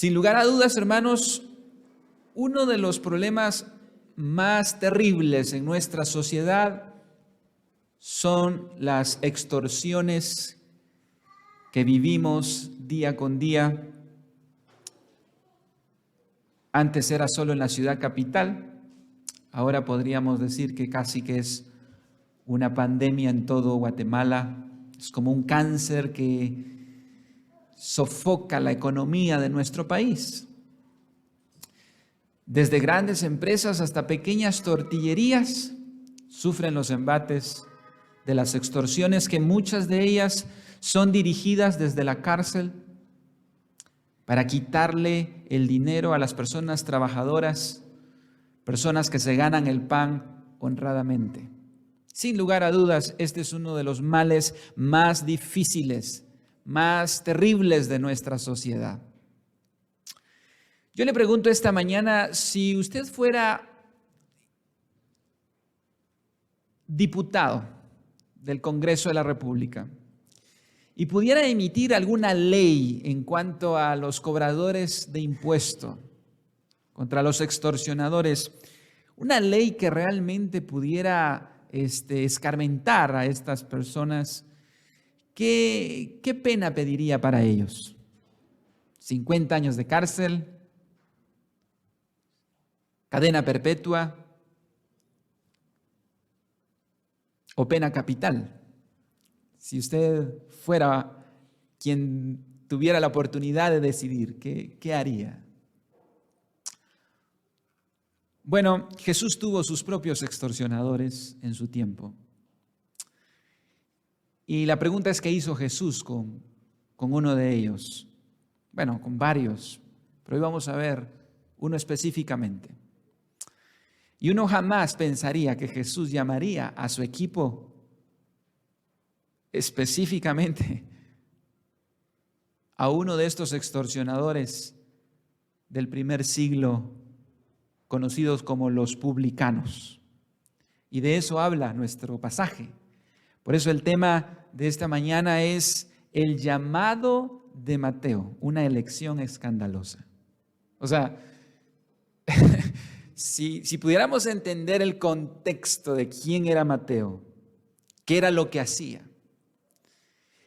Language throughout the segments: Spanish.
Sin lugar a dudas, hermanos, uno de los problemas más terribles en nuestra sociedad son las extorsiones que vivimos día con día. Antes era solo en la ciudad capital, ahora podríamos decir que casi que es una pandemia en todo Guatemala. Es como un cáncer que sofoca la economía de nuestro país. Desde grandes empresas hasta pequeñas tortillerías sufren los embates de las extorsiones, que muchas de ellas son dirigidas desde la cárcel para quitarle el dinero a las personas trabajadoras, personas que se ganan el pan honradamente. Sin lugar a dudas, este es uno de los males más difíciles, más terribles de nuestra sociedad. Yo le pregunto esta mañana, si usted fuera diputado del Congreso de la República y pudiera emitir alguna ley en cuanto a los cobradores de impuesto, contra los extorsionadores, una ley que realmente pudiera escarmentar a estas personas, ¿qué pena pediría para ellos? ¿50 años de cárcel? ¿Cadena perpetua? ¿O pena capital? Si usted fuera quien tuviera la oportunidad de decidir, ¿qué haría? Bueno, Jesús tuvo sus propios extorsionadores en su tiempo. Y la pregunta es, ¿qué hizo Jesús con uno de ellos? Bueno, con varios, pero hoy vamos a ver uno específicamente. Y uno jamás pensaría que Jesús llamaría a su equipo específicamente a uno de estos extorsionadores del primer siglo, conocidos como los publicanos. Y de eso habla nuestro pasaje. Por eso el tema de esta mañana es el llamado de Mateo, una elección escandalosa. O sea, si pudiéramos entender el contexto de quién era Mateo, qué era lo que hacía.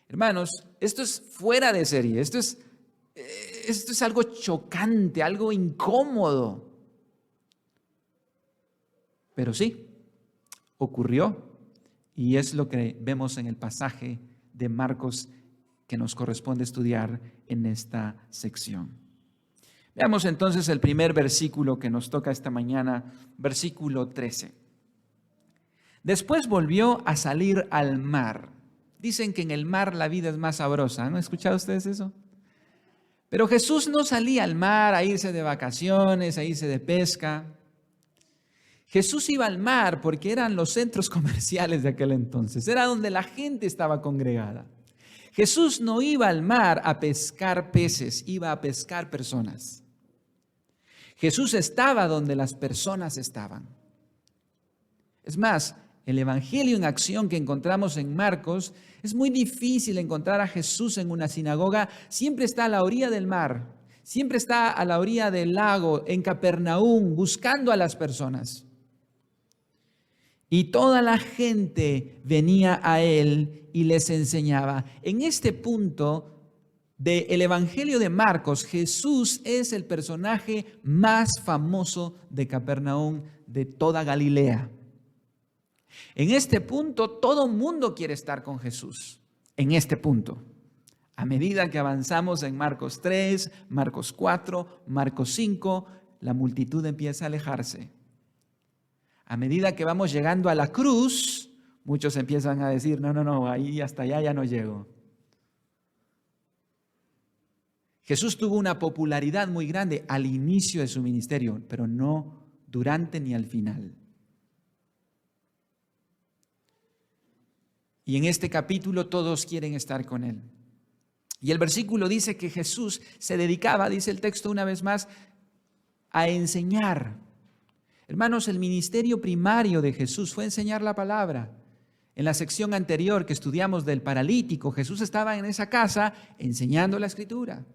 Hermanos, esto es fuera de serie, esto es algo chocante, algo incómodo. Pero sí, ocurrió, y es lo que vemos en el pasaje de Marcos que nos corresponde estudiar en esta sección. Veamos entonces el primer versículo que nos toca esta mañana, versículo 13. Después volvió a salir al mar. Dicen que en el mar la vida es más sabrosa. ¿Han escuchado ustedes eso? Pero Jesús no salía al mar a irse de vacaciones, a irse de pesca. Jesús iba al mar porque eran los centros comerciales de aquel entonces, era donde la gente estaba congregada. Jesús no iba al mar a pescar peces, iba a pescar personas. Jesús estaba donde las personas estaban. Es más, el evangelio en acción que encontramos en Marcos, es muy difícil encontrar a Jesús en una sinagoga, siempre está a la orilla del mar, siempre está a la orilla del lago, en Capernaum, buscando a las personas. Y toda la gente venía a él y les enseñaba. En este punto del Evangelio de Marcos, Jesús es el personaje más famoso de Capernaum, de toda Galilea. En este punto, todo mundo quiere estar con Jesús. En este punto. A medida que avanzamos en Marcos 3, Marcos 4, Marcos 5, la multitud empieza a alejarse. A medida que vamos llegando a la cruz, muchos empiezan a decir, no, ahí hasta allá ya no llego. Jesús tuvo una popularidad muy grande al inicio de su ministerio, pero no durante ni al final. Y en este capítulo todos quieren estar con él. Y el versículo dice que Jesús se dedicaba, dice el texto una vez más, a enseñar. Hermanos, el ministerio primario de Jesús fue enseñar la palabra. En la sección anterior que estudiamos del paralítico, Jesús estaba en esa casa enseñando la Escritura.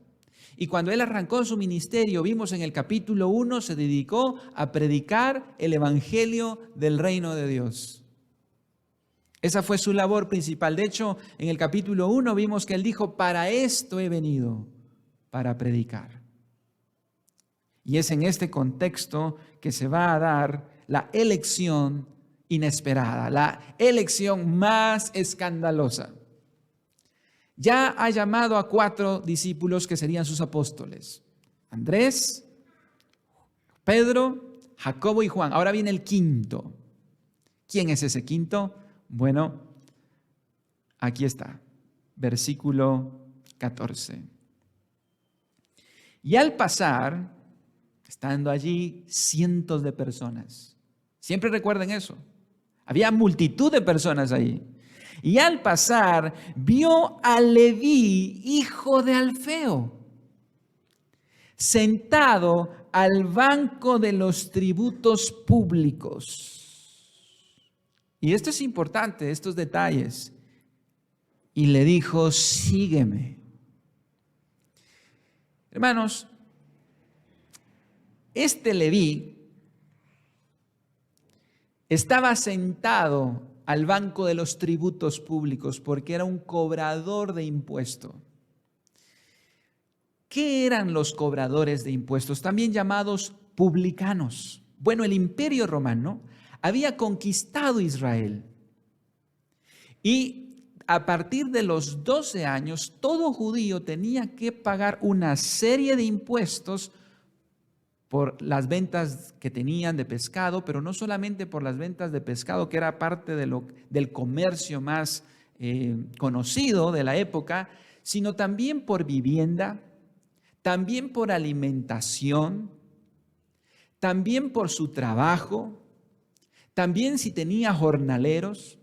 Y cuando él arrancó su ministerio, vimos en el capítulo 1, se dedicó a predicar el evangelio del reino de Dios. Esa fue su labor principal. De hecho, en el capítulo 1 vimos que él dijo, para esto he venido, para predicar. Y es en este contexto que se va a dar la elección inesperada, la elección más escandalosa. Ya ha llamado a 4 discípulos que serían sus apóstoles: Andrés, Pedro, Jacobo y Juan. Ahora viene el quinto. ¿Quién es ese quinto? Bueno, aquí está, versículo 14. Y al pasar, estando allí cientos de personas, siempre recuerden eso, había multitud de personas allí. Y al pasar, vio a Leví, hijo de Alfeo, sentado al banco de los tributos públicos. Y esto es importante, estos detalles. Y le dijo, sígueme. Hermanos, este Leví estaba sentado al banco de los tributos públicos porque era un cobrador de impuestos. ¿Qué eran los cobradores de impuestos? También llamados publicanos. Bueno, el Imperio Romano había conquistado Israel y a partir de los 12 años todo judío tenía que pagar una serie de impuestos por las ventas que tenían de pescado, pero no solamente por las ventas de pescado, que era parte del comercio más conocido de la época, sino también por vivienda, también por alimentación, también por su trabajo, también si tenía jornaleros.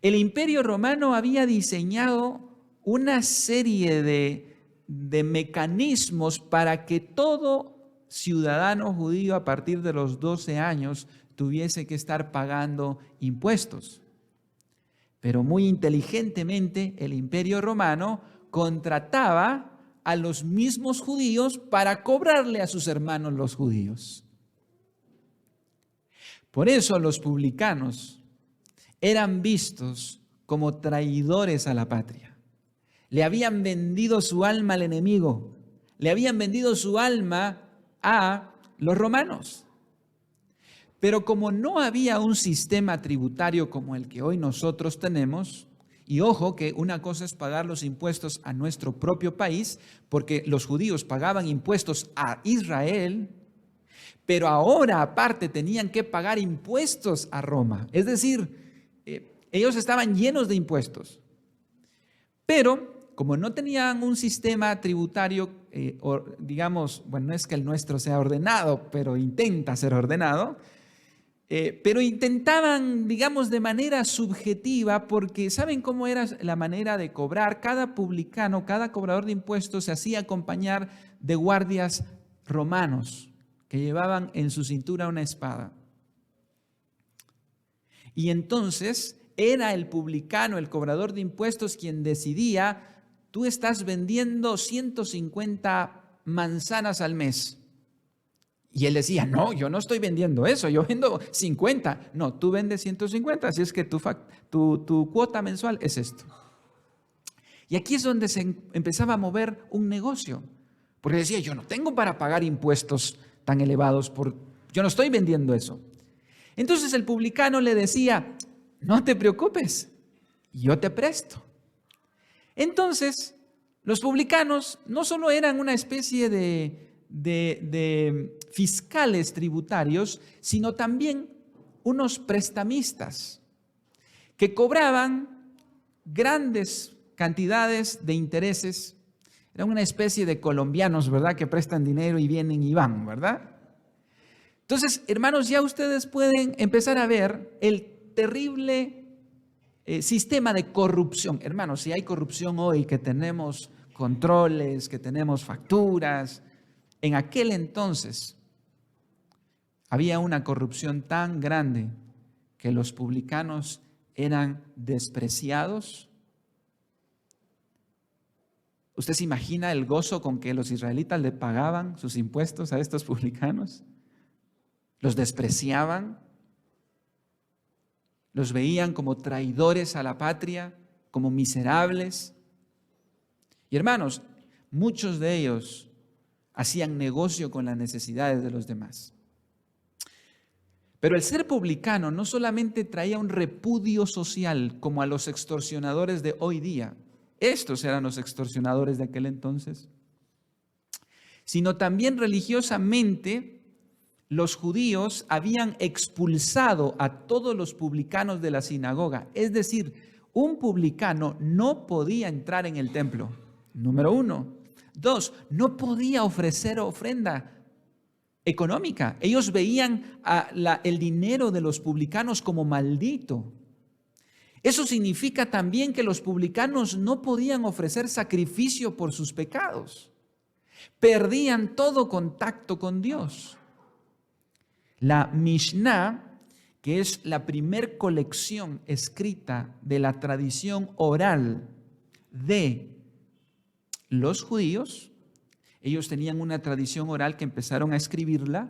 El Imperio Romano había diseñado una serie de mecanismos para que todo ciudadano judío a partir de los 12 años tuviese que estar pagando impuestos. Pero muy inteligentemente el Imperio Romano contrataba a los mismos judíos para cobrarle a sus hermanos los judíos. Por eso los publicanos eran vistos como traidores a la patria. Le habían vendido su alma al enemigo, le habían vendido su alma a los romanos. Pero como no había un sistema tributario como el que hoy nosotros tenemos, y ojo que una cosa es pagar los impuestos a nuestro propio país, porque los judíos pagaban impuestos a Israel, pero ahora aparte tenían que pagar impuestos a Roma. Es decir, ellos estaban llenos de impuestos. Pero como no tenían un sistema tributario, digamos, bueno, no es que el nuestro sea ordenado, pero intenta ser ordenado, pero intentaban, digamos, de manera subjetiva, porque ¿saben cómo era la manera de cobrar? Cada publicano, cada cobrador de impuestos se hacía acompañar de guardias romanos que llevaban en su cintura una espada. Y entonces era el publicano, el cobrador de impuestos, quien decidía, tú estás vendiendo 150 manzanas al mes. Y él decía, no, yo no estoy vendiendo eso, yo vendo 50. No, tú vendes 150, así es que tu cuota mensual es esto. Y aquí es donde se empezaba a mover un negocio. Porque decía, yo no tengo para pagar impuestos tan elevados, yo no estoy vendiendo eso. Entonces el publicano le decía, no te preocupes, yo te presto. Entonces, los publicanos no solo eran una especie de fiscales tributarios, sino también unos prestamistas que cobraban grandes cantidades de intereses. Era una especie de colombianos, ¿verdad?, que prestan dinero y vienen y van, ¿verdad? Entonces, hermanos, ya ustedes pueden empezar a ver el terrible sistema de corrupción. Hermanos, si hay corrupción hoy, que tenemos controles, que tenemos facturas, en aquel entonces había una corrupción tan grande que los publicanos eran despreciados ¿Usted se imagina el gozo con que los israelitas le pagaban sus impuestos a estos publicanos? Los despreciaban, los veían como traidores a la patria, como miserables. Y hermanos, muchos de ellos hacían negocio con las necesidades de los demás. Pero el ser publicano no solamente traía un repudio social como a los extorsionadores de hoy día, estos eran los extorsionadores de aquel entonces, sino también religiosamente los judíos habían expulsado a todos los publicanos de la sinagoga. Es decir, un publicano no podía entrar en el templo, número 1. 2, no podía ofrecer ofrenda económica. Ellos veían el dinero de los publicanos como maldito. Eso significa también que los publicanos no podían ofrecer sacrificio por sus pecados. Perdían todo contacto con Dios. La Mishnah, que es la primer colección escrita de la tradición oral de los judíos, ellos tenían una tradición oral que empezaron a escribirla,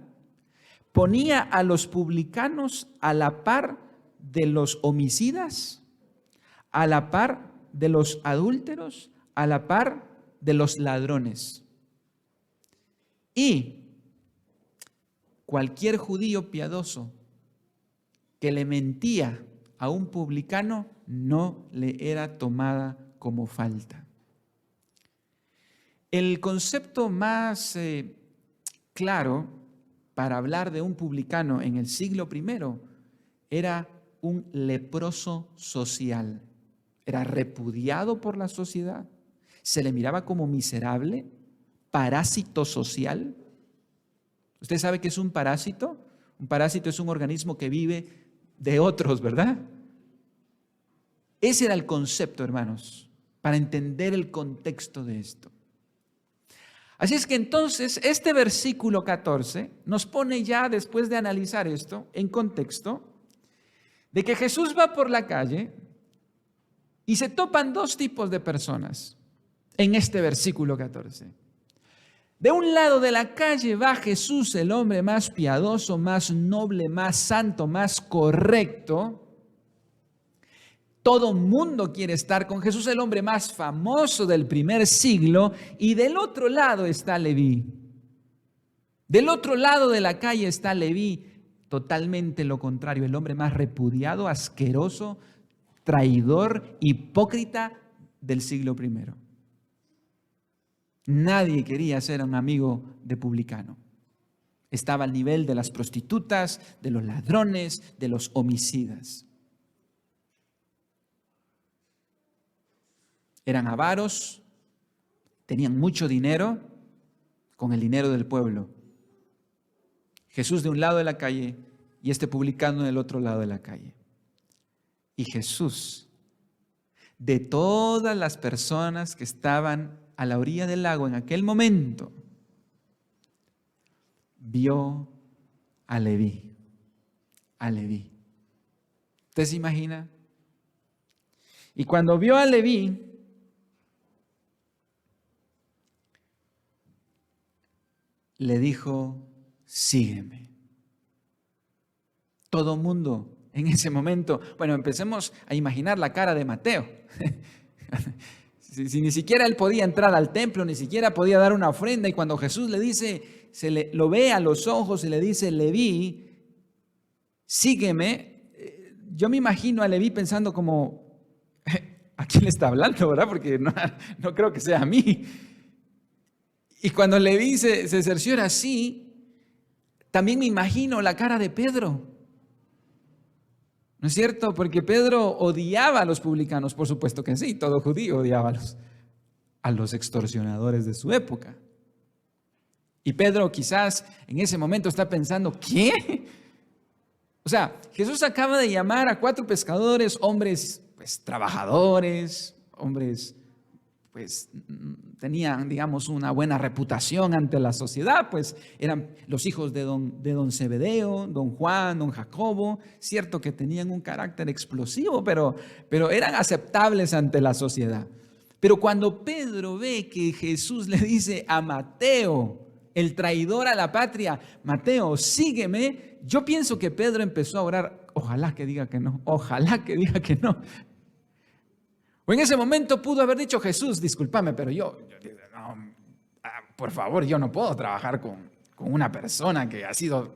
ponía a los publicanos a la par de los homicidas, a la par de los adúlteros, a la par de los ladrones. Y cualquier judío piadoso que le mentía a un publicano no le era tomada como falta. El concepto más claro para hablar de un publicano en el siglo I era un leproso social. Era repudiado por la sociedad, se le miraba como miserable, parásito social. ¿Usted sabe qué es un parásito? Un parásito es un organismo que vive de otros, ¿verdad? Ese era el concepto, hermanos, para entender el contexto de esto. Así es que entonces este versículo 14 nos pone ya, después de analizar esto, en contexto de que Jesús va por la calle y se topan dos tipos de personas en este versículo 14. De un lado de la calle va Jesús, el hombre más piadoso, más noble, más santo, más correcto. Todo mundo quiere estar con Jesús, el hombre más famoso del primer siglo. Y del otro lado está Leví. Del otro lado de la calle está Leví, totalmente lo contrario, el hombre más repudiado, asqueroso, traidor, hipócrita del siglo I. Nadie quería ser un amigo de publicano. Estaba al nivel de las prostitutas, de los ladrones, de los homicidas. Eran avaros, tenían mucho dinero con el dinero del pueblo. Jesús de un lado de la calle y este publicano del otro lado de la calle. Y Jesús, de todas las personas que estaban a la orilla del lago en aquel momento, vio a Leví. A Leví. ¿Usted se imagina? Y cuando vio a Leví, le dijo, sígueme. Todo mundo en ese momento, bueno, empecemos a imaginar la cara de Mateo. Si ni siquiera él podía entrar al templo, ni siquiera podía dar una ofrenda, y cuando Jesús le dice, lo ve a los ojos y le dice, Leví, sígueme, yo me imagino a Leví pensando como, ¿a quién le está hablando, verdad? Porque no creo que sea a mí. Y cuando Leví se cerciora así, también me imagino la cara de Pedro. ¿No es cierto? Porque Pedro odiaba a los publicanos, por supuesto que sí, todo judío odiaba a los extorsionadores de su época. Y Pedro quizás en ese momento está pensando, ¿qué? O sea, Jesús acaba de llamar a 4 pescadores, hombres pues trabajadores, hombres pues tenían, digamos, una buena reputación ante la sociedad, pues eran los hijos de don Zebedeo, don Juan, don Jacobo, cierto que tenían un carácter explosivo, pero eran aceptables ante la sociedad. Pero cuando Pedro ve que Jesús le dice a Mateo, el traidor a la patria, Mateo, sígueme, yo pienso que Pedro empezó a orar, ojalá que diga que no, ojalá que diga que no. O en ese momento pudo haber dicho, Jesús, discúlpame, pero no, por favor, yo no puedo trabajar con una persona que ha sido...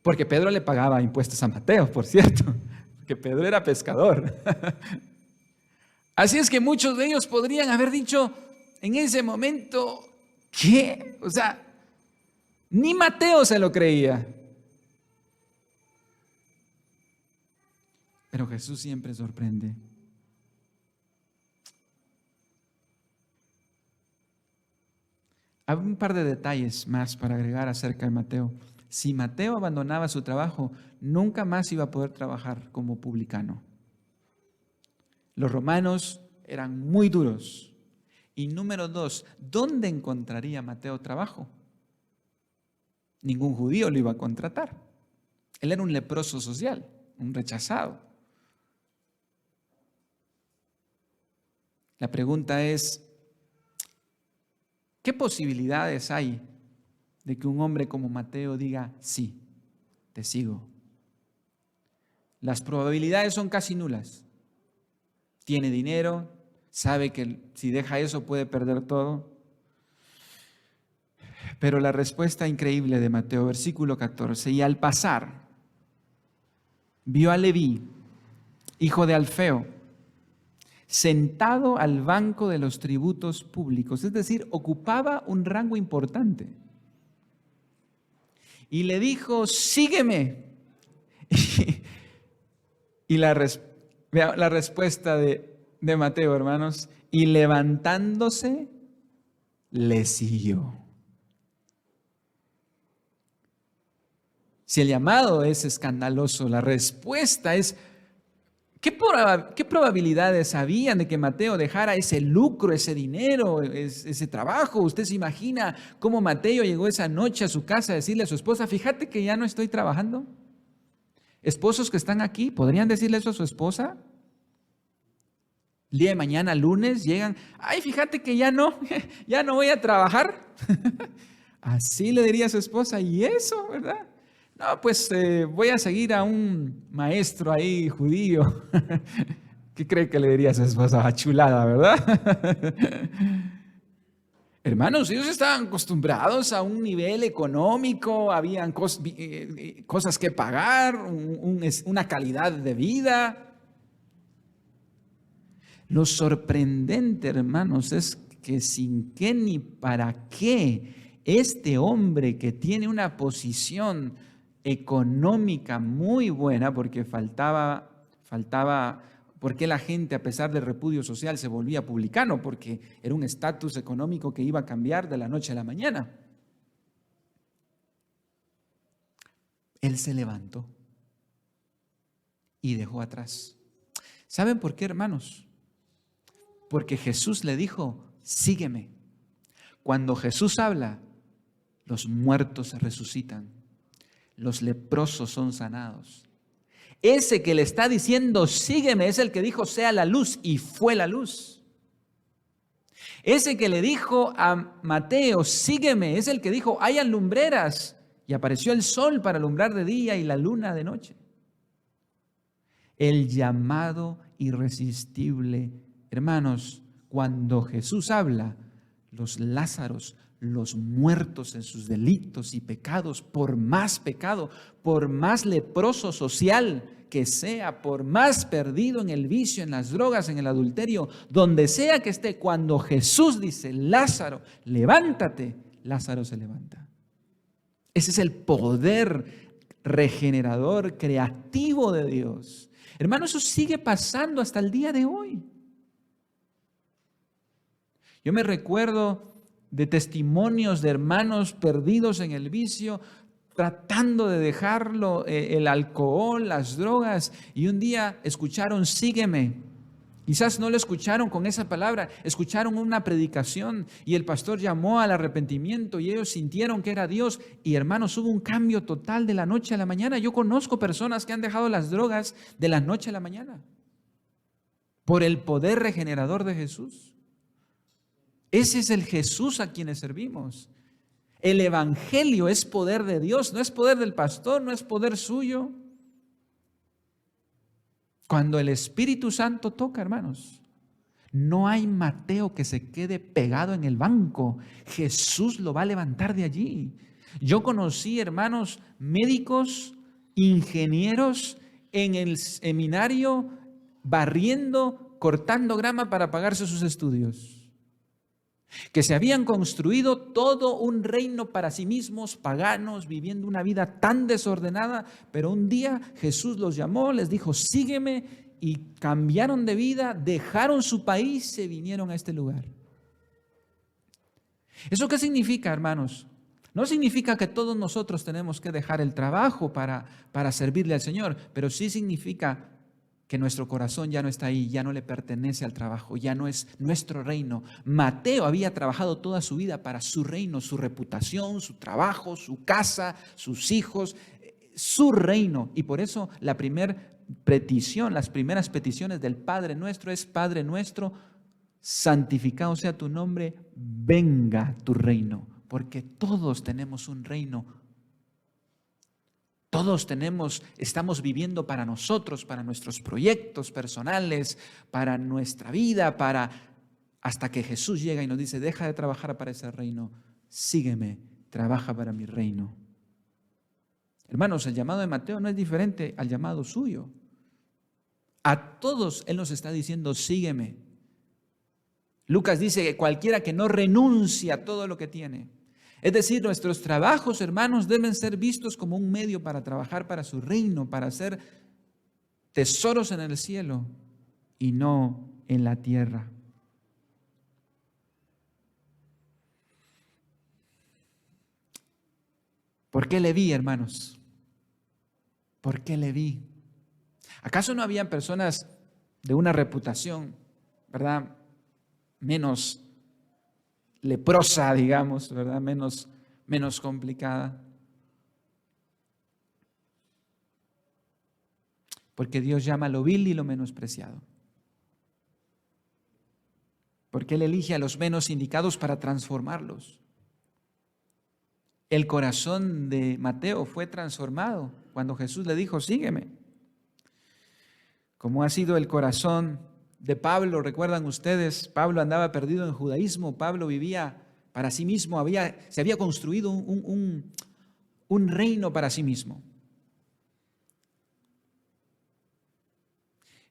Porque Pedro le pagaba impuestos a Mateo, por cierto, porque Pedro era pescador. Así es que muchos de ellos podrían haber dicho en ese momento, ¿qué? O sea, ni Mateo se lo creía. Pero Jesús siempre sorprende. Hay un par de detalles más para agregar acerca de Mateo. Si Mateo abandonaba su trabajo, nunca más iba a poder trabajar como publicano. Los romanos eran muy duros. Y número 2, ¿dónde encontraría Mateo trabajo? Ningún judío lo iba a contratar. Él era un leproso social, un rechazado. La pregunta es, ¿qué posibilidades hay de que un hombre como Mateo diga, sí, te sigo? Las probabilidades son casi nulas. Tiene dinero, sabe que si deja eso puede perder todo. Pero la respuesta increíble de Mateo, versículo 14, y al pasar, vio a Leví, hijo de Alfeo, sentado al banco de los tributos públicos, es decir, ocupaba un rango importante. Y le dijo, sígueme. Y la respuesta de Mateo, hermanos, y levantándose, le siguió. Si el llamado es escandaloso, la respuesta es, ¿qué probabilidades habían de que Mateo dejara ese lucro, ese dinero, ese trabajo? ¿Usted se imagina cómo Mateo llegó esa noche a su casa a decirle a su esposa, fíjate que ya no estoy trabajando? Esposos que están aquí, ¿podrían decirle eso a su esposa? El día de mañana, lunes, llegan, ay, fíjate que ya no voy a trabajar. Así le diría a su esposa, y eso, ¿verdad? No, pues voy a seguir a un maestro ahí judío. ¿Qué cree que le diría a su esposa? Chulada, ¿verdad? Hermanos, ellos estaban acostumbrados a un nivel económico, habían cosas que pagar, una calidad de vida. Lo sorprendente, hermanos, es que sin qué ni para qué este hombre que tiene una posición económica muy buena, porque porque la gente, a pesar del repudio social, se volvía publicano, porque era un estatus económico que iba a cambiar de la noche a la mañana. Él se levantó y dejó atrás. ¿Saben por qué, hermanos? Porque Jesús le dijo, sígueme. Cuando Jesús habla, los muertos se resucitan, los leprosos son sanados. Ese que le está diciendo, sígueme, es el que dijo, sea la luz, y fue la luz. Ese que le dijo a Mateo, sígueme, es el que dijo, hayan lumbreras, y apareció el sol para alumbrar de día y la luna de noche. El llamado irresistible. Hermanos, cuando Jesús habla, los Lázaros, los muertos en sus delitos y pecados, por más pecado, por más leproso social que sea, por más perdido en el vicio, en las drogas, en el adulterio, donde sea que esté, cuando Jesús dice, Lázaro, levántate, Lázaro se levanta. Ese es el poder regenerador, creativo de Dios. Hermano, eso sigue pasando hasta el día de hoy. Yo me recuerdo de testimonios de hermanos perdidos en el vicio, tratando de dejarlo, el alcohol, las drogas, y un día escucharon, sígueme. Quizás no lo escucharon con esa palabra, escucharon una predicación y el pastor llamó al arrepentimiento y ellos sintieron que era Dios, y hermanos, hubo un cambio total de la noche a la mañana. Yo conozco personas que han dejado las drogas de la noche a la mañana. por el poder regenerador de Jesús. Ese es el Jesús a quienes servimos. El Evangelio es poder de Dios, no es poder del pastor, no es poder suyo. Cuando el Espíritu Santo toca, hermanos, no hay Mateo que se quede pegado en el banco. Jesús lo va a levantar de allí. Yo conocí, hermanos, médicos, ingenieros en el seminario, barriendo, cortando grama para pagarse sus estudios, que se habían construido todo un reino para sí mismos, paganos, viviendo una vida tan desordenada, pero un día Jesús los llamó, les dijo, sígueme, y cambiaron de vida, dejaron su país, se vinieron a este lugar. ¿Eso qué significa, hermanos? No significa que todos nosotros tenemos que dejar el trabajo para servirle al Señor, pero sí significa que nuestro corazón ya no está ahí, ya no le pertenece al trabajo, ya no es nuestro reino. Mateo había trabajado toda su vida para su reino, su reputación, su trabajo, su casa, sus hijos, su reino. Y por eso la primera petición, las primeras peticiones del Padre Nuestro es: Padre Nuestro, santificado sea tu nombre, venga tu reino. Porque todos tenemos un reino. Todos estamos viviendo para nosotros, para nuestros proyectos personales, para nuestra vida, hasta que Jesús llega y nos dice: deja de trabajar para ese reino, sígueme, trabaja para mi reino. Hermanos, el llamado de Mateo no es diferente al llamado suyo. A todos Él nos está diciendo: sígueme. Lucas dice que cualquiera que no renuncia a todo lo que tiene. Es decir, nuestros trabajos, hermanos, deben ser vistos como un medio para trabajar para su reino, para hacer tesoros en el cielo y no en la tierra. ¿Por qué Leví, hermanos? ¿Por qué Leví? ¿Acaso no habían personas de una reputación, verdad, menos leprosa, digamos, verdad, menos complicada? Porque Dios llama lo vil y lo menospreciado. Porque Él elige a los menos indicados para transformarlos. El corazón de Mateo fue transformado cuando Jesús le dijo: sígueme. Como ha sido el corazón de Pablo, recuerdan ustedes, Pablo andaba perdido en judaísmo, Pablo vivía para sí mismo, se había construido un reino para sí mismo.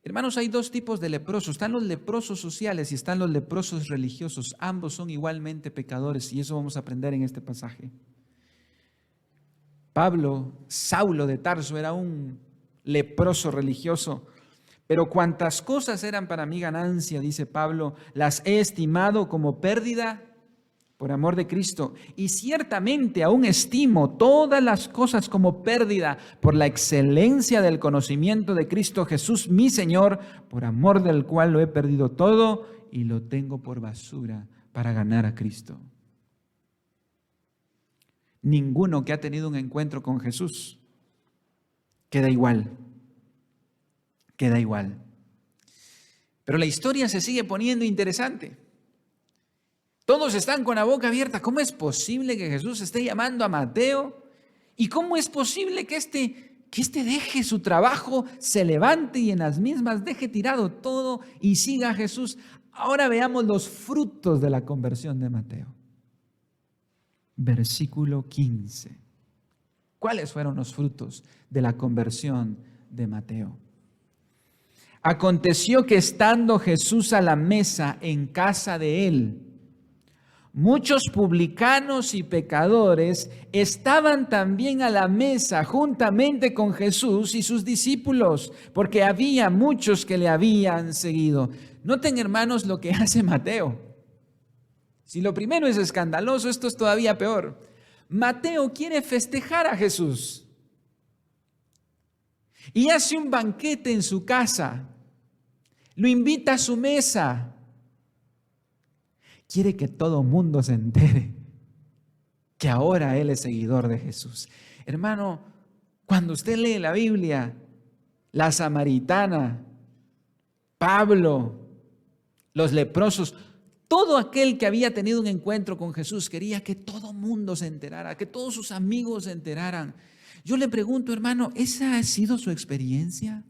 Hermanos, hay dos tipos de leprosos: están los leprosos sociales y están los leprosos religiosos. Ambos son igualmente pecadores, y eso vamos a aprender en este pasaje. Saulo de Tarso, era un leproso religioso. Pero cuantas cosas eran para mí ganancia, dice Pablo, las he estimado como pérdida por amor de Cristo. Y ciertamente aún estimo todas las cosas como pérdida por la excelencia del conocimiento de Cristo Jesús, mi Señor, por amor del cual lo he perdido todo y lo tengo por basura para ganar a Cristo. Ninguno que ha tenido un encuentro con Jesús queda igual. Queda igual. Pero la historia se sigue poniendo interesante. Todos están con la boca abierta. ¿Cómo es posible que Jesús esté llamando a Mateo? ¿Y cómo es posible que este deje su trabajo, se levante y en las mismas deje tirado todo y siga a Jesús? Ahora veamos los frutos de la conversión de Mateo. Versículo 15. ¿Cuáles fueron los frutos de la conversión de Mateo? Aconteció que estando Jesús a la mesa en casa de él, muchos publicanos y pecadores estaban también a la mesa juntamente con Jesús y sus discípulos, porque había muchos que le habían seguido. Noten, hermanos, lo que hace Mateo. Si lo primero es escandaloso, esto es todavía peor. Mateo quiere festejar a Jesús y hace un banquete en su casa. Lo invita a su mesa. Quiere que todo mundo se entere que ahora él es seguidor de Jesús. Hermano, cuando usted lee la Biblia, la samaritana Pablo, los leprosos, todo aquel que había tenido un encuentro con Jesús quería que todo mundo se enterara, que todos sus amigos se enteraran. Yo le pregunto, hermano, ¿esa ha sido su experiencia?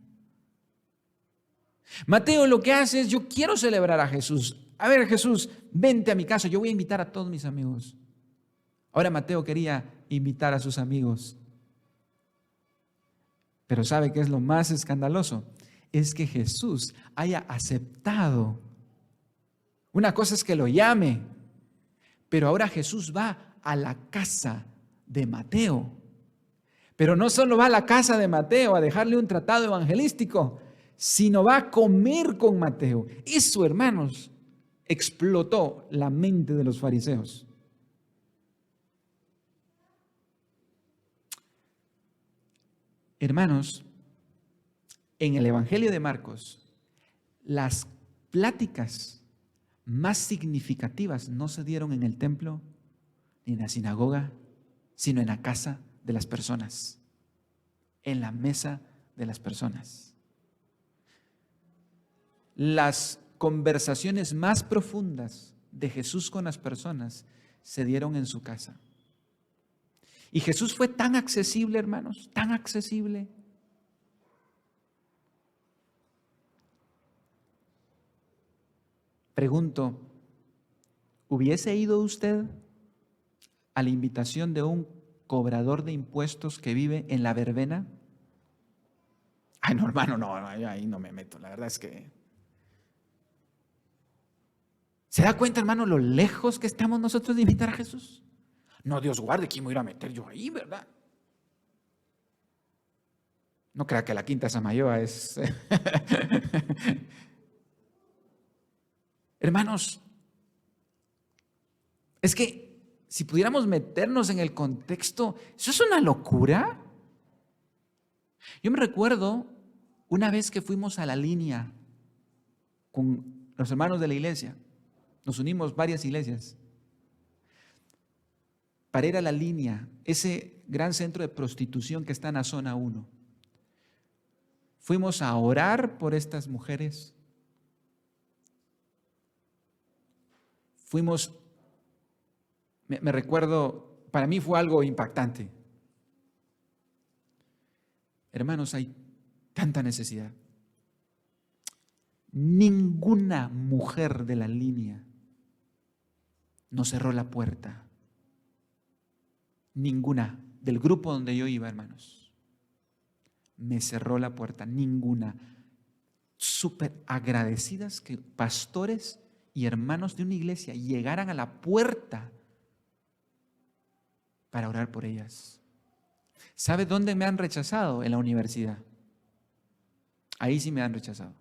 Mateo lo que hace es: yo quiero celebrar a Jesús. A ver, Jesús, vente a mi casa, yo voy a invitar a todos mis amigos. Ahora Mateo quería invitar a sus amigos. Pero ¿sabe qué es lo más escandaloso? Es que Jesús haya aceptado. Una cosa es que lo llame, pero ahora Jesús va a la casa de Mateo. Pero no solo va a la casa de Mateo a dejarle un tratado evangelístico, sino va a comer con Mateo. Eso, hermanos, explotó la mente de los fariseos. Hermanos, en el Evangelio de Marcos, las pláticas más significativas no se dieron en el templo ni en la sinagoga, sino en la casa de las personas, en la mesa de las personas. Las conversaciones más profundas de Jesús con las personas se dieron en su casa. Y Jesús fue tan accesible, hermanos, tan accesible. Pregunto, ¿hubiese ido usted a la invitación de un cobrador de impuestos que vive en la verbena? Ay, no, hermano, no, ahí no me meto. La verdad es que... ¿se da cuenta, hermano, lo lejos que estamos nosotros de invitar a Jesús? No, Dios guarde, ¿quién me iba a meter yo ahí, verdad? No crea que la Quinta Samayoa es... Hermanos, es que si pudiéramos meternos en el contexto, ¿eso es una locura? Yo me recuerdo una vez que fuimos a la línea con los hermanos de la iglesia. Nos unimos varias iglesias para ir a la línea, ese gran centro de prostitución que está en la zona 1. Fuimos a orar por estas mujeres. Fuimos, me recuerdo, para mí fue algo impactante. Hermanos, hay tanta necesidad. Ninguna mujer de la línea nos cerró la puerta. Ninguna del grupo donde yo iba, hermanos, me cerró la puerta. Ninguna. Súper agradecidas que pastores y hermanos de una iglesia llegaran a la puerta para orar por ellas. ¿Sabe dónde me han rechazado? En la universidad. Ahí sí me han rechazado.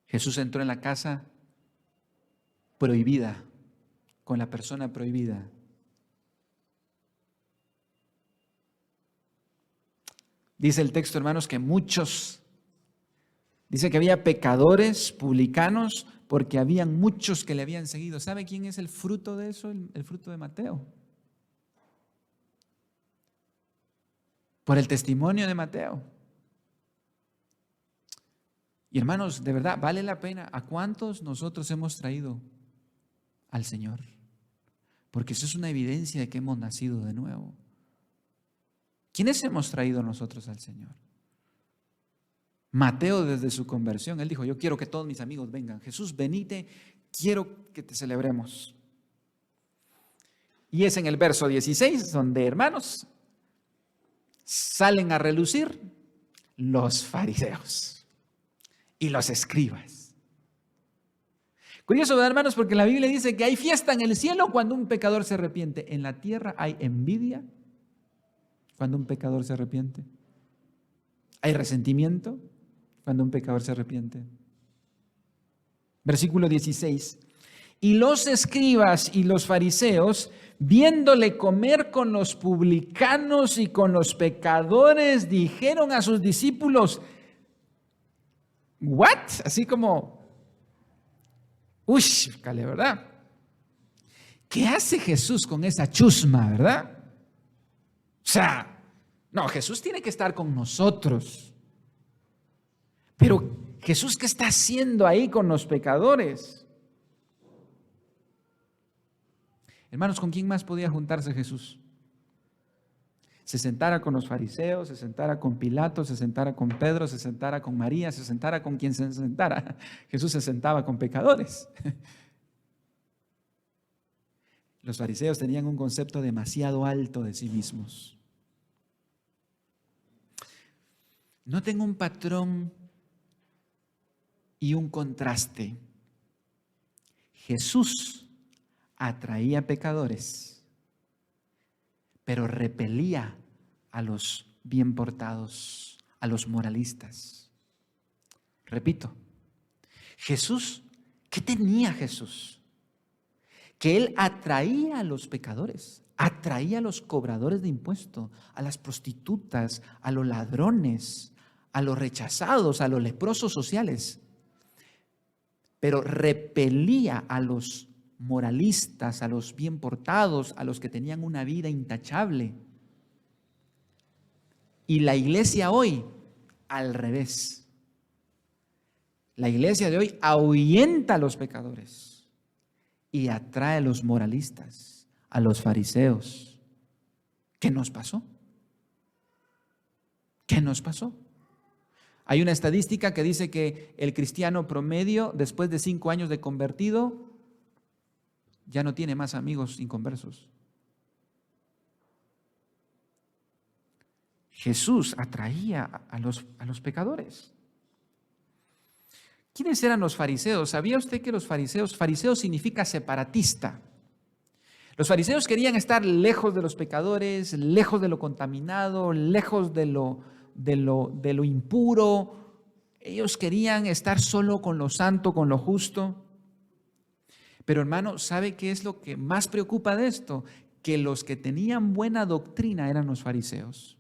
Jesús entró en la casa prohibida, con la persona prohibida. Dice el texto, hermanos, que muchos, dice que había pecadores, publicanos, porque habían muchos que le habían seguido. ¿Sabe quién es el fruto de eso? El fruto de Mateo. Por el testimonio de Mateo. Y hermanos, de verdad, vale la pena. ¿A cuántos nosotros hemos traído al Señor? Porque eso es una evidencia de que hemos nacido de nuevo. ¿Quiénes hemos traído nosotros al Señor? Mateo, desde su conversión, él dijo: yo quiero que todos mis amigos vengan. Jesús, venite, quiero que te celebremos. Y es en el verso 16 donde, hermanos, salen a relucir los fariseos y los escribas. Curioso, ¿verdad, hermanos? Porque la Biblia dice que hay fiesta en el cielo cuando un pecador se arrepiente. En la tierra hay envidia cuando un pecador se arrepiente. Hay resentimiento cuando un pecador se arrepiente. Versículo 16. Y los escribas y los fariseos, viéndole comer con los publicanos y con los pecadores, dijeron a sus discípulos: ¿what? Así como, uy, cale, ¿verdad? ¿Qué hace Jesús con esa chusma, verdad? sea, no, Jesús tiene que estar con nosotros. Pero Jesús, ¿qué está haciendo ahí con los pecadores? Hermanos, ¿con quién más podía juntarse Jesús? Se sentara con los fariseos, se sentara con Pilato, se sentara con Pedro, se sentara con María, se sentara con quien se sentara. Jesús se sentaba con pecadores. Los fariseos tenían un concepto demasiado alto de sí mismos. Noten un patrón y un contraste. Jesús atraía pecadores, pero repelía a los bien portados, a los moralistas. Repito, Jesús, ¿qué tenía Jesús? Que él atraía a los pecadores, atraía a los cobradores de impuestos, a las prostitutas, a los ladrones, a los rechazados, a los leprosos sociales, pero repelía a los moralistas, a los bien portados, a los que tenían una vida intachable. Y la iglesia hoy, al revés. La iglesia de hoy ahuyenta a los pecadores y atrae a los moralistas, a los fariseos. ¿Qué nos pasó? ¿Qué nos pasó? Hay una estadística que dice que el cristiano promedio, después de 5 años de convertido, ya no tiene más amigos inconversos. Jesús atraía a los pecadores. ¿Quiénes eran los fariseos? ¿Sabía usted que los fariseos significa separatista? Los fariseos querían estar lejos de los pecadores, lejos de lo contaminado, lejos de lo impuro. Ellos querían estar solo con lo santo, con lo justo. Pero hermano, ¿sabe qué es lo que más preocupa de esto? Que los que tenían buena doctrina eran los fariseos.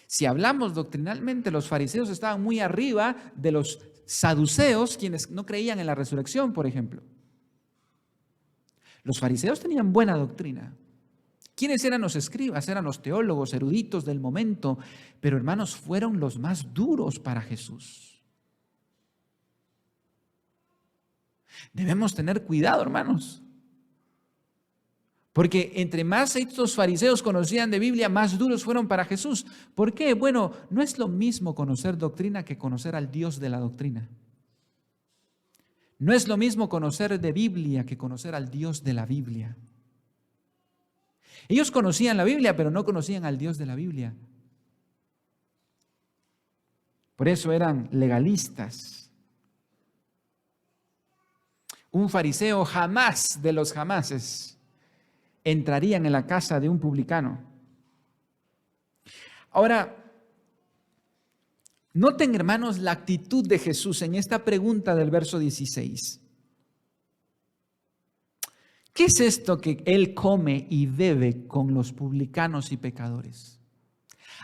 Si hablamos doctrinalmente, los fariseos estaban muy arriba de los saduceos, quienes no creían en la resurrección, por ejemplo. Los fariseos tenían buena doctrina. ¿Quiénes eran los escribas? Eran los teólogos, eruditos del momento, pero hermanos, fueron los más duros para Jesús. Debemos tener cuidado, hermanos, porque entre más estos fariseos conocían de Biblia, más duros fueron para Jesús. ¿Por qué? Bueno, no es lo mismo conocer doctrina que conocer al Dios de la doctrina. No es lo mismo conocer de Biblia que conocer al Dios de la Biblia. Ellos conocían la Biblia, pero no conocían al Dios de la Biblia. Por eso eran legalistas. Un fariseo jamás de los jamases entrarían en la casa de un publicano. Ahora, noten, hermanos, la actitud de Jesús en esta pregunta del verso 16. ¿Qué es esto que Él come y bebe con los publicanos y pecadores?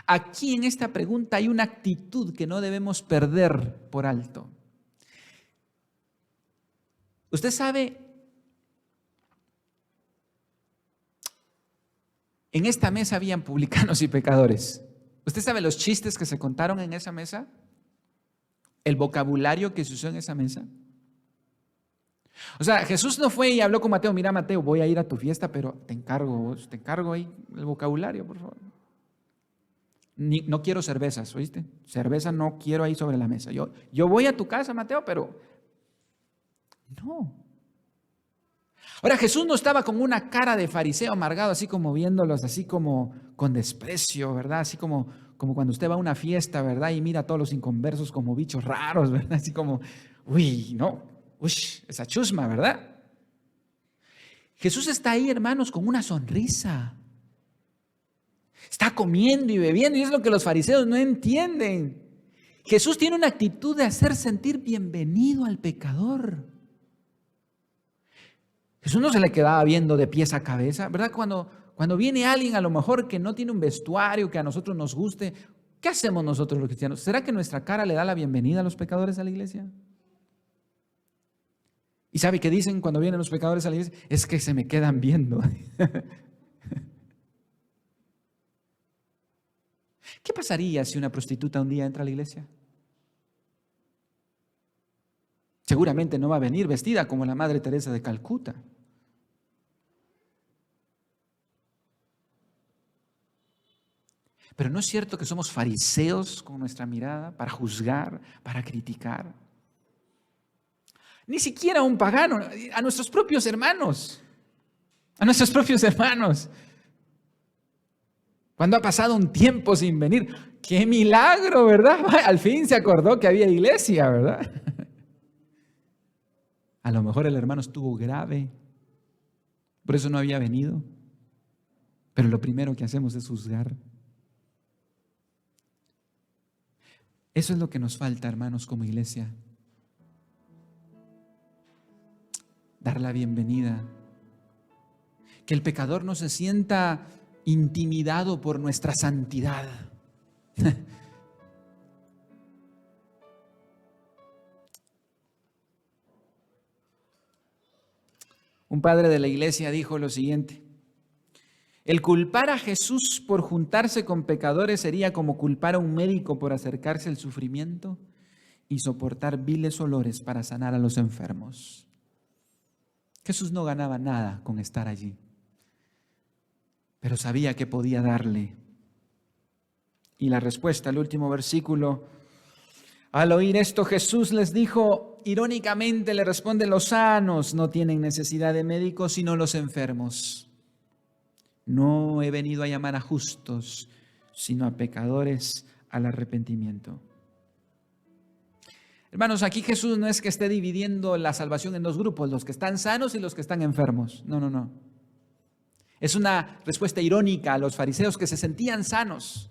Aquí en esta pregunta hay una actitud que no debemos perder por alto. Usted sabe, en esta mesa habían publicanos y pecadores. ¿Usted sabe los chistes que se contaron en esa mesa? ¿El vocabulario que se usó en esa mesa? O sea, Jesús no fue y habló con Mateo: mira, Mateo, voy a ir a tu fiesta, pero te encargo ahí el vocabulario, por favor. No quiero cervezas, ¿oíste? Cerveza no quiero ahí sobre la mesa. Yo voy a tu casa, Mateo, pero no. Ahora, Jesús no estaba con una cara de fariseo amargado, así como viéndolos, así como con desprecio, ¿verdad? Así como cuando usted va a una fiesta, ¿verdad? Y mira a todos los inconversos como bichos raros, ¿verdad? Así como, uy, no, uy, esa chusma, ¿verdad? Jesús está ahí, hermanos, con una sonrisa. Está comiendo y bebiendo, y es lo que los fariseos no entienden. Jesús tiene una actitud de hacer sentir bienvenido al pecador. Jesús no se le quedaba viendo de pies a cabeza, ¿verdad? Cuando viene alguien a lo mejor que no tiene un vestuario que a nosotros nos guste, ¿qué hacemos nosotros los cristianos? ¿Será que nuestra cara le da la bienvenida a los pecadores a la iglesia? ¿Y sabe qué dicen cuando vienen los pecadores a la iglesia? Es que se me quedan viendo. ¿Qué pasaría si una prostituta un día entra a la iglesia? Seguramente no va a venir vestida como la Madre Teresa de Calcuta. Pero ¿no es cierto que somos fariseos con nuestra mirada para juzgar, para criticar? Ni siquiera a un pagano, a nuestros propios hermanos. A nuestros propios hermanos. Cuando ha pasado un tiempo sin venir, ¡qué milagro!, ¿verdad? Al fin se acordó que había iglesia, ¿verdad? A lo mejor el hermano estuvo grave, por eso no había venido. Pero lo primero que hacemos es juzgar. Eso es lo que nos falta, hermanos, como iglesia. Dar la bienvenida. Que el pecador no se sienta intimidado por nuestra santidad. Un padre de la iglesia dijo lo siguiente: el culpar a Jesús por juntarse con pecadores sería como culpar a un médico por acercarse al sufrimiento y soportar viles olores para sanar a los enfermos. Jesús no ganaba nada con estar allí, pero sabía que podía darle. Y la respuesta, el último versículo: al oír esto, Jesús les dijo, irónicamente le responden: los sanos no tienen necesidad de médicos, sino los enfermos. No he venido a llamar a justos, sino a pecadores al arrepentimiento. Hermanos, aquí Jesús no es que esté dividiendo la salvación en dos grupos, los que están sanos y los que están enfermos. No. Es una respuesta irónica a los fariseos que se sentían sanos.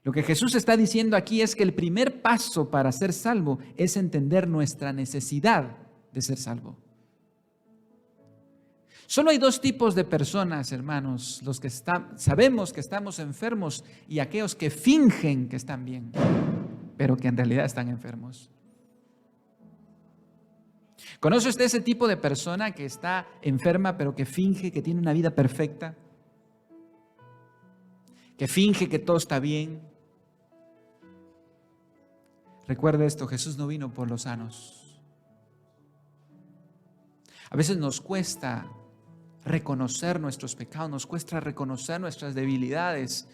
Lo que Jesús está diciendo aquí es que el primer paso para ser salvo es entender nuestra necesidad de ser salvo. Solo hay dos tipos de personas, hermanos: los que sabemos que estamos enfermos y aquellos que fingen que están bien, pero que en realidad están enfermos. ¿Conoce usted ese tipo de persona que está enferma pero que finge que tiene una vida perfecta? Que finge que todo está bien. Recuerde esto: Jesús no vino por los sanos. A veces nos cuesta reconocer nuestros pecados, nos cuesta reconocer nuestras debilidades,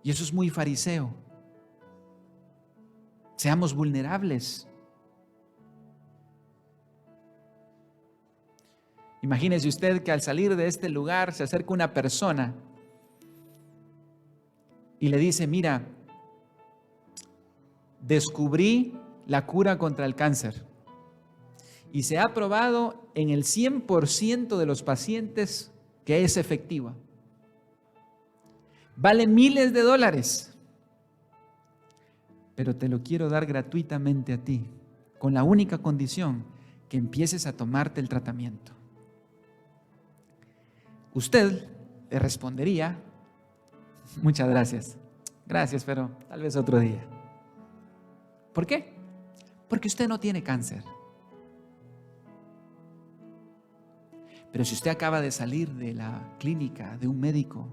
y eso es muy fariseo. Seamos vulnerables. Imagínese usted que al salir de este lugar se acerca una persona y le dice: mira, descubrí la cura contra el cáncer y se ha probado en el 100% de los pacientes que es efectiva. Vale miles de dólares, pero te lo quiero dar gratuitamente a ti, con la única condición que empieces a tomarte el tratamiento. Usted le respondería: muchas gracias. Gracias, pero tal vez otro día. ¿Por qué? Porque usted no tiene cáncer. Pero si usted acaba de salir de la clínica de un médico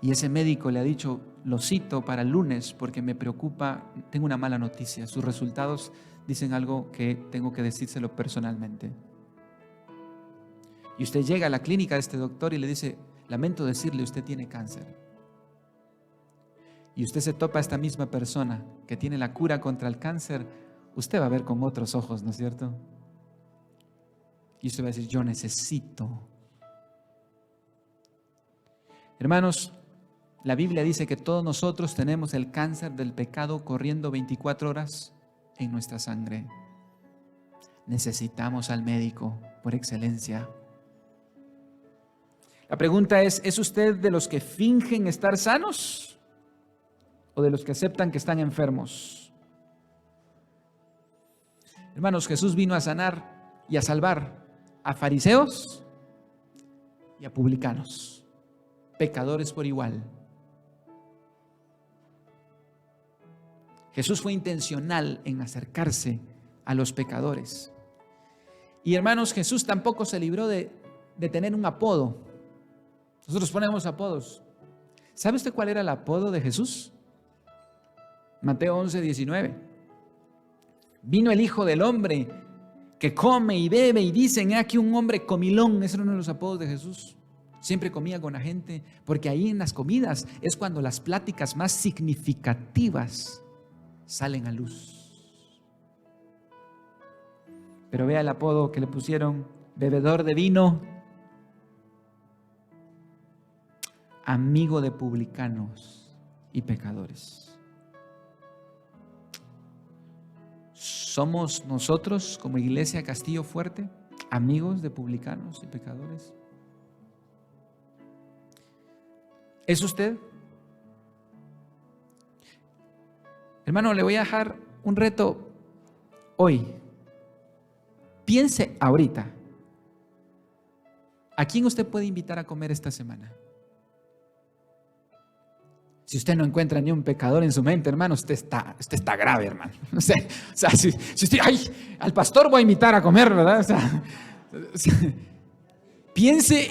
y ese médico le ha dicho: lo cito para el lunes porque me preocupa, tengo una mala noticia, sus resultados dicen algo que tengo que decírselo personalmente. Y usted llega a la clínica de este doctor y le dice: lamento decirle, usted tiene cáncer. Y usted se topa a esta misma persona que tiene la cura contra el cáncer, usted va a ver con otros ojos, ¿no es cierto? Y usted va a decir: yo necesito. Hermanos, la Biblia dice que todos nosotros tenemos el cáncer del pecado corriendo 24 horas en nuestra sangre. Necesitamos al médico por excelencia. La pregunta ¿es usted de los que fingen estar sanos o de los que aceptan que están enfermos? Hermanos, Jesús vino a sanar y a salvar a fariseos y a publicanos, pecadores por igual. Jesús fue intencional en acercarse a los pecadores. Y hermanos, Jesús tampoco se libró de tener un apodo. Nosotros ponemos apodos. ¿Sabe usted cuál era el apodo de Jesús? Mateo 11:19. Vino el Hijo del Hombre que come y bebe y dicen, he aquí un hombre comilón. Ese era uno de los apodos de Jesús. Siempre comía con la gente, porque ahí en las comidas es cuando las pláticas más significativas salen a luz. Pero vea el apodo que le pusieron: bebedor de vino, amigo de publicanos y pecadores. ¿Somos nosotros como Iglesia Castillo Fuerte amigos de publicanos y pecadores? ¿Es usted? Hermano, le voy a dejar un reto hoy. Piense ahorita, ¿a quién usted puede invitar a comer esta semana? Si usted no encuentra ni un pecador en su mente, hermano, usted está grave, hermano. O sea, si usted, al pastor voy a invitar a comer, ¿verdad? Piense,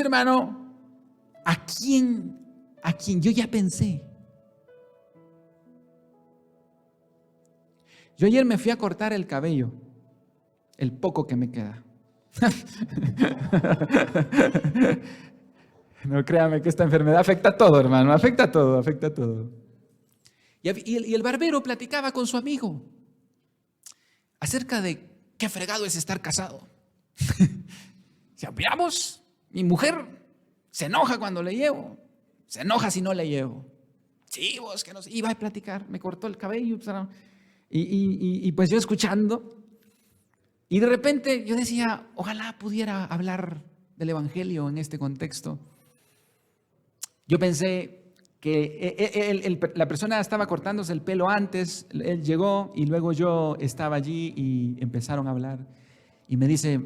hermano, a quién yo ya pensé. Yo ayer me fui a cortar el cabello, el poco que me queda. No, créame que esta enfermedad afecta a todo, hermano, afecta a todo. Y el barbero platicaba con su amigo acerca de qué fregado es estar casado. Si miramos, mi mujer se enoja cuando le llevo, se enoja si no le llevo. Sí, vos que no sé. Iba a platicar, me cortó el cabello, y pues yo escuchando, y de repente yo decía, ojalá pudiera hablar del evangelio en este contexto. Yo pensé que la persona estaba cortándose el pelo antes, él llegó y luego yo estaba allí y empezaron a hablar. Y me dice,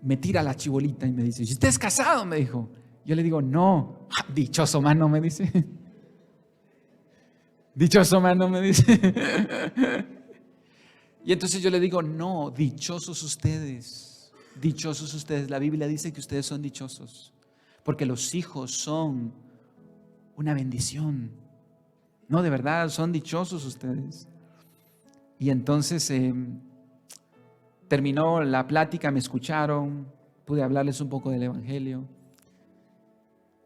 me tira la chibolita y me dice, ¿usted es casado? Me dijo. Yo le digo, no. Dichoso mano, me dice. Dichoso mano, me dice. Y entonces yo le digo, no, dichosos ustedes. Dichosos ustedes. La Biblia dice que ustedes son dichosos, porque los hijos son una bendición. No, de verdad, son dichosos ustedes. Y entonces terminó la plática, me escucharon, pude hablarles un poco del evangelio.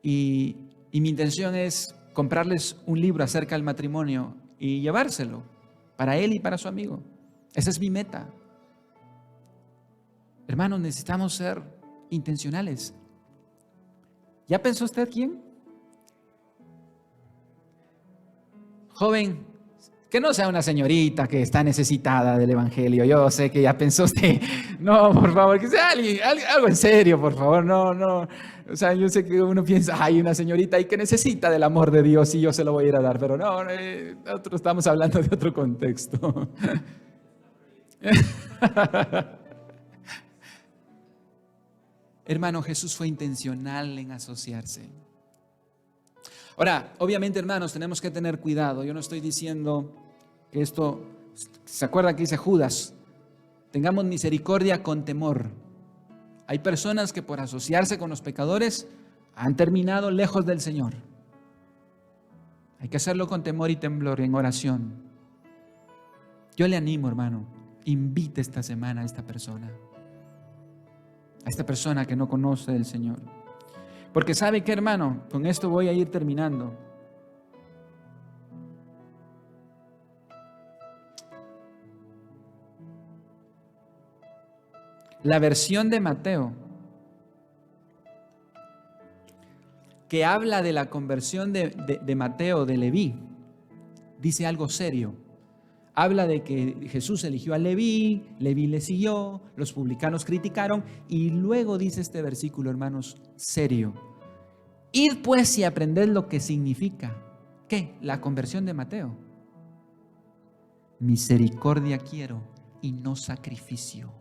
Y mi intención es comprarles un libro acerca del matrimonio y llevárselo para él y para su amigo. Esa es mi meta. Hermanos, necesitamos ser intencionales. ¿Ya pensó usted quién? Joven, que no sea una señorita que está necesitada del evangelio. Yo sé que ya pensó usted. No, por favor, que sea algo en serio, por favor. No. O sea, yo sé que uno piensa, hay una señorita ahí que necesita del amor de Dios y yo se lo voy a ir a dar. Pero no, nosotros estamos hablando de otro contexto. Hermano, Jesús fue intencional en asociarse. Ahora, obviamente, hermanos, tenemos que tener cuidado. Yo no estoy diciendo que esto, ¿se acuerda que dice Judas? Tengamos misericordia con temor. Hay personas que por asociarse con los pecadores han terminado lejos del Señor. Hay que hacerlo con temor y temblor y en oración. Yo le animo, hermano, invite esta semana a esta persona que no conoce del Señor. Porque ¿sabe qué, hermano? Con esto voy a ir terminando. La versión de Mateo que habla de la conversión de Mateo, de Leví, dice algo serio. Habla de que Jesús eligió a Leví, Leví le siguió, los publicanos criticaron y luego dice este versículo, hermanos, serio. Id pues y aprended lo que significa. ¿Qué? La conversión de Mateo. Misericordia quiero y no sacrificio.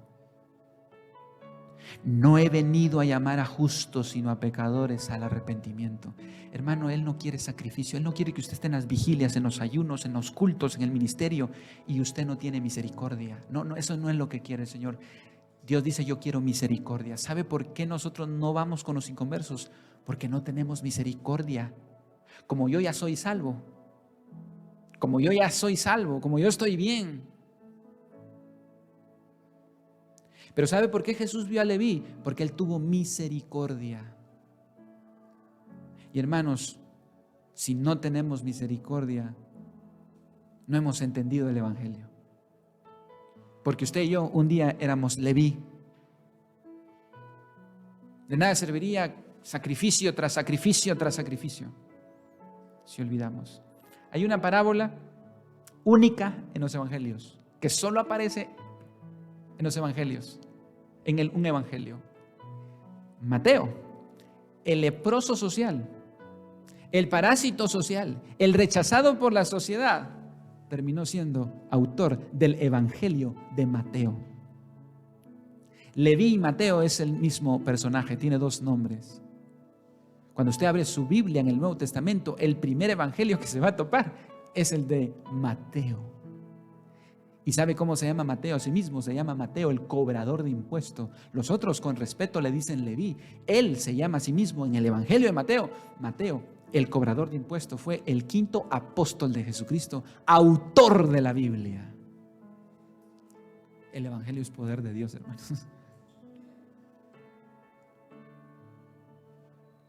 No he venido a llamar a justos, sino a pecadores al arrepentimiento. Hermano, Él no quiere sacrificio. Él no quiere que usted esté en las vigilias, en los ayunos, en los cultos, en el ministerio y usted no tiene misericordia. No, eso no es lo que quiere el Señor. Dios dice, yo quiero misericordia. ¿Sabe por qué nosotros no vamos con los inconversos? Porque no tenemos misericordia. Como yo ya soy salvo, como yo ya soy salvo, como yo estoy bien. Pero ¿sabe por qué Jesús vio a Leví? Porque él tuvo misericordia. Y hermanos, si no tenemos misericordia, no hemos entendido el Evangelio. Porque usted y yo un día éramos Leví. De nada serviría sacrificio tras sacrificio tras sacrificio si olvidamos. Hay una parábola única en los evangelios, que solo aparece en los evangelios, un evangelio. Mateo, el leproso social, el parásito social, el rechazado por la sociedad, terminó siendo autor del evangelio de Mateo. Leví y Mateo es el mismo personaje, tiene dos nombres. Cuando usted abre su Biblia en el Nuevo Testamento, el primer evangelio que se va a topar es el de Mateo. ¿Y sabe cómo se llama Mateo a sí mismo? Se llama Mateo, el cobrador de impuestos. Los otros con respeto le dicen Leví. Él se llama a sí mismo en el evangelio de Mateo, Mateo, el cobrador de impuestos. Fue el quinto apóstol de Jesucristo, autor de la Biblia. El evangelio es poder de Dios, hermanos,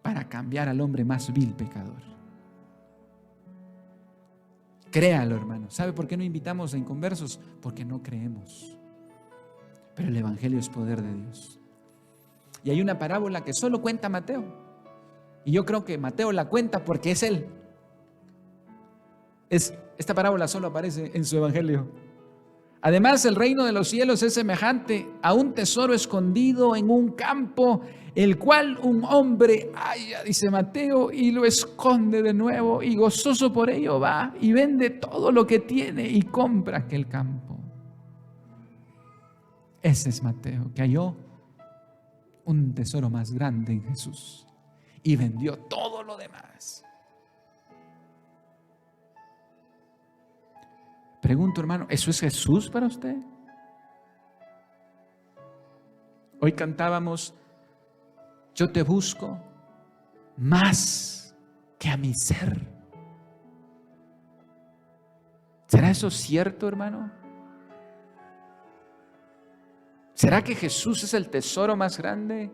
para cambiar al hombre más vil pecador. Créalo, hermano. ¿Sabe por qué no invitamos a inconversos? Porque no creemos. Pero el evangelio es poder de Dios. Y hay una parábola que solo cuenta Mateo. Y yo creo que Mateo la cuenta porque es él. Esta parábola solo aparece en su evangelio. Además, el reino de los cielos es semejante a un tesoro escondido en un campo, el cual un hombre halla, dice Mateo, y lo esconde de nuevo, y gozoso por ello va y vende todo lo que tiene y compra aquel campo. Ese es Mateo, que halló un tesoro más grande en Jesús y vendió todo lo demás. Pregunto, hermano, ¿eso es Jesús para usted? Hoy cantábamos, yo te busco más que a mi ser. ¿Será eso cierto, hermano? ¿Será que Jesús es el tesoro más grande?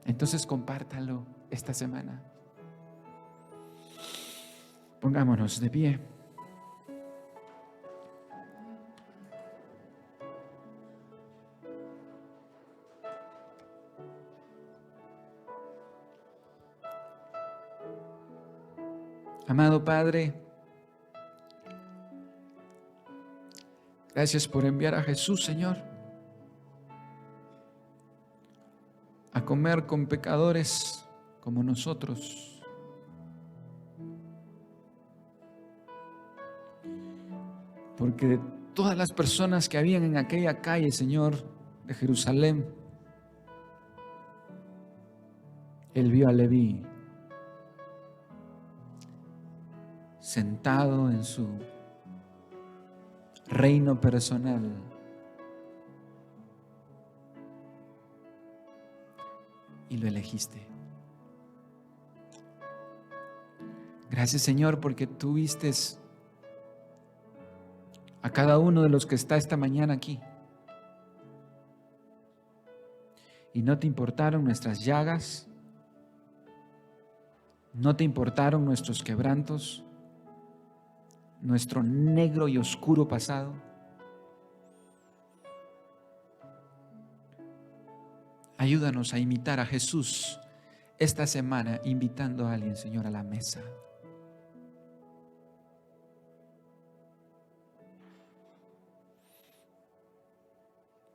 Entonces compártalo esta semana. Pongámonos de pie. Amado Padre, gracias por enviar a Jesús, Señor, a comer con pecadores como nosotros. Porque de todas las personas que habían en aquella calle, Señor, de Jerusalén, Él vio a Leví sentado en su reino personal. Y lo elegiste. Gracias, Señor, porque tú vistes a cada uno de los que está esta mañana aquí. Y no te importaron nuestras llagas, no te importaron nuestros quebrantos, nuestro negro y oscuro pasado. Ayúdanos a imitar a Jesús esta semana, invitando a alguien, Señor, a la mesa.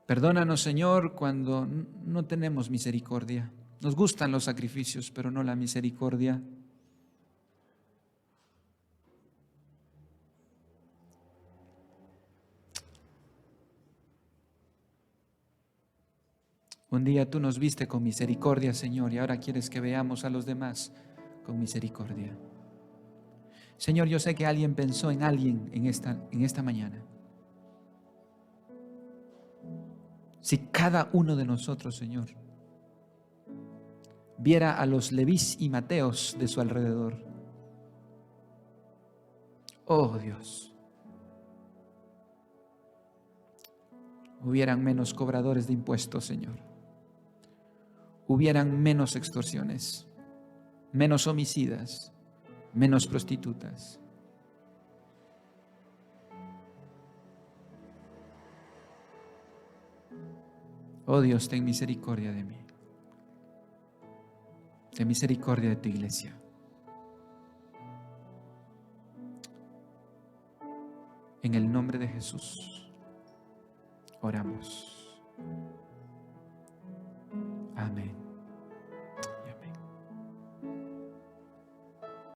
Perdónanos, Señor, cuando no tenemos misericordia. Nos gustan los sacrificios, pero no la misericordia. Un día tú nos viste con misericordia, Señor, y ahora quieres que veamos a los demás con misericordia. Señor, yo sé que alguien pensó en alguien en esta mañana. Si cada uno de nosotros, Señor, viera a los Levís y Mateos de su alrededor. Oh Dios, hubieran menos cobradores de impuestos, Señor. Hubieran menos extorsiones, menos homicidas, menos prostitutas. Oh Dios, ten misericordia de mí. Ten misericordia de tu iglesia. En el nombre de Jesús, oramos. Amén.